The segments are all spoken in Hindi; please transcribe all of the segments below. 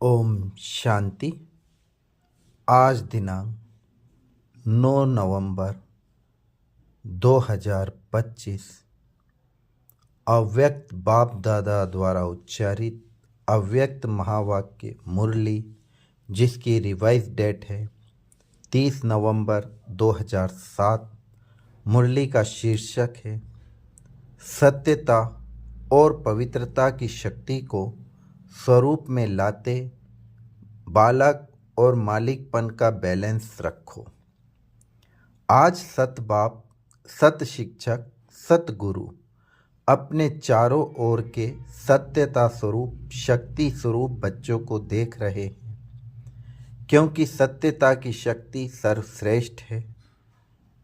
ओम शांति। आज दिनांक 9 नवंबर 2025 अव्यक्त बाप दादा द्वारा उच्चारित अव्यक्त महावाक्य मुरली, जिसकी रिवाइज डेट है 30 नवंबर 2007। मुरली का शीर्षक है सत्यता और पवित्रता की शक्ति को स्वरूप में लाते बालक और मालिकपन का बैलेंस रखो। आज सत बाप, सत शिक्षक, सत गुरु अपने चारों ओर के सत्यता स्वरूप, शक्ति स्वरूप बच्चों को देख रहे हैं, क्योंकि सत्यता की शक्ति सर्वश्रेष्ठ है।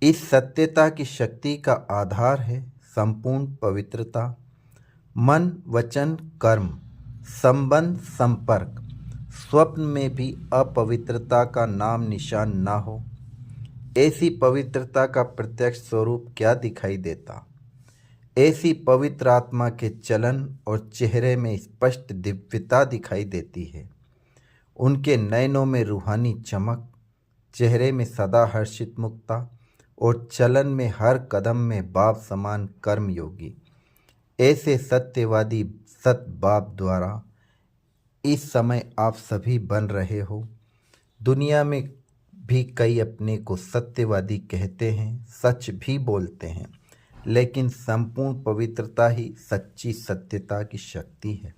इस सत्यता की शक्ति का आधार है संपूर्ण पवित्रता। मन, वचन, कर्म, संबंध, संपर्क, स्वप्न में भी अपवित्रता का नाम निशान ना हो। ऐसी पवित्रता का प्रत्यक्ष स्वरूप क्या दिखाई देता। ऐसी पवित्र आत्मा के चलन और चेहरे में स्पष्ट दिव्यता दिखाई देती है। उनके नयनों में रूहानी चमक, चेहरे में सदा हर्षित मुक्ता और चलन में हर कदम में बाप समान कर्मयोगी। ऐसे सत्यवादी सत बाप द्वारा इस समय आप सभी बन रहे हो। दुनिया में भी कई अपने को सत्यवादी कहते हैं, सच भी बोलते हैं, लेकिन संपूर्ण पवित्रता ही सच्ची सत्यता की शक्ति है,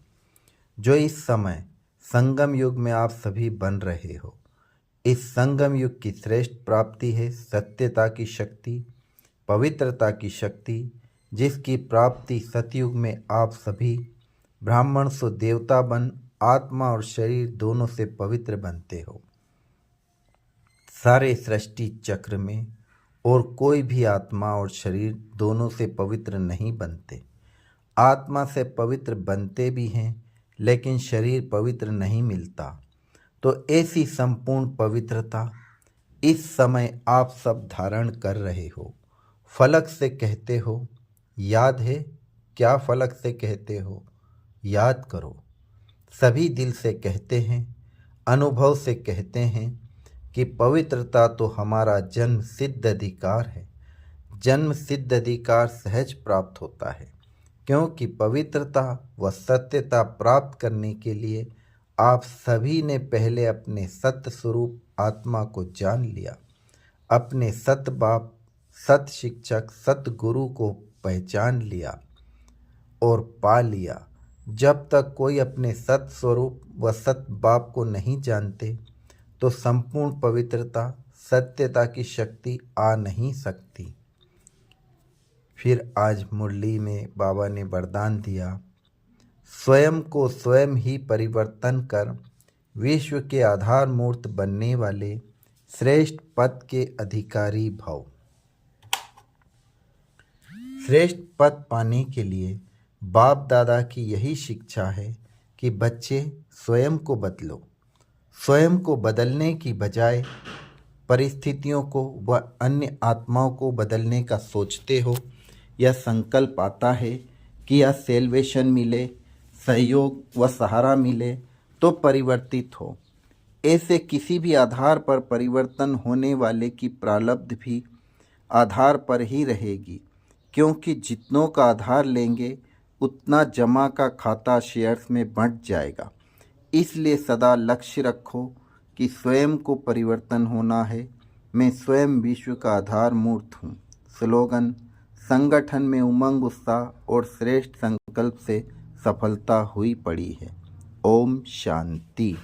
जो इस समय संगम युग में आप सभी बन रहे हो। इस संगम युग की श्रेष्ठ प्राप्ति है सत्यता की शक्ति, पवित्रता की शक्ति, जिसकी प्राप्ति सतयुग में आप सभी ब्राह्मण से देवता बन आत्मा और शरीर दोनों से पवित्र बनते हो। सारे सृष्टि चक्र में और कोई भी आत्मा और शरीर दोनों से पवित्र नहीं बनते। आत्मा से पवित्र बनते भी हैं, लेकिन शरीर पवित्र नहीं मिलता। तो ऐसी संपूर्ण पवित्रता इस समय आप सब धारण कर रहे हो। फलक से कहते हो, याद है क्या? फलक से कहते हो, याद करो। सभी दिल से कहते हैं, अनुभव से कहते हैं कि पवित्रता तो हमारा जन्म सिद्ध अधिकार है। जन्म सिद्ध अधिकार सहज प्राप्त होता है, क्योंकि पवित्रता व सत्यता प्राप्त करने के लिए आप सभी ने पहले अपने सत्य स्वरूप आत्मा को जान लिया। अपने सत बाप, सत शिक्षक, सत गुरु को पहचान लिया और पा लिया। जब तक कोई अपने सत स्वरूप व सत बाप को नहीं जानते, तो संपूर्ण पवित्रता, सत्यता की शक्ति आ नहीं सकती। फिर आज मुरली में बाबा ने वरदान दिया, स्वयं को स्वयं ही परिवर्तन कर विश्व के आधार मूर्त बनने वाले श्रेष्ठ पद के अधिकारी भव। श्रेष्ठ पद पाने के लिए बाप दादा की यही शिक्षा है कि बच्चे स्वयं को बदलो। स्वयं को बदलने की बजाय परिस्थितियों को व अन्य आत्माओं को बदलने का सोचते हो। यह संकल्प आता है कि यह सेल्वेशन मिले, सहयोग व सहारा मिले तो परिवर्तित हो। ऐसे किसी भी आधार पर परिवर्तन होने वाले की प्रारब्ध भी आधार पर ही रहेगी, क्योंकि जितनों का आधार लेंगे उतना जमा का खाता शेयर्स में बढ़ जाएगा। इसलिए सदा लक्ष्य रखो कि स्वयं को परिवर्तन होना है। मैं स्वयं विश्व का आधार मूर्त हूँ। स्लोगन: संगठन में उमंग, उत्साह और श्रेष्ठ संकल्प से सफलता हुई पड़ी है। ओम शांति।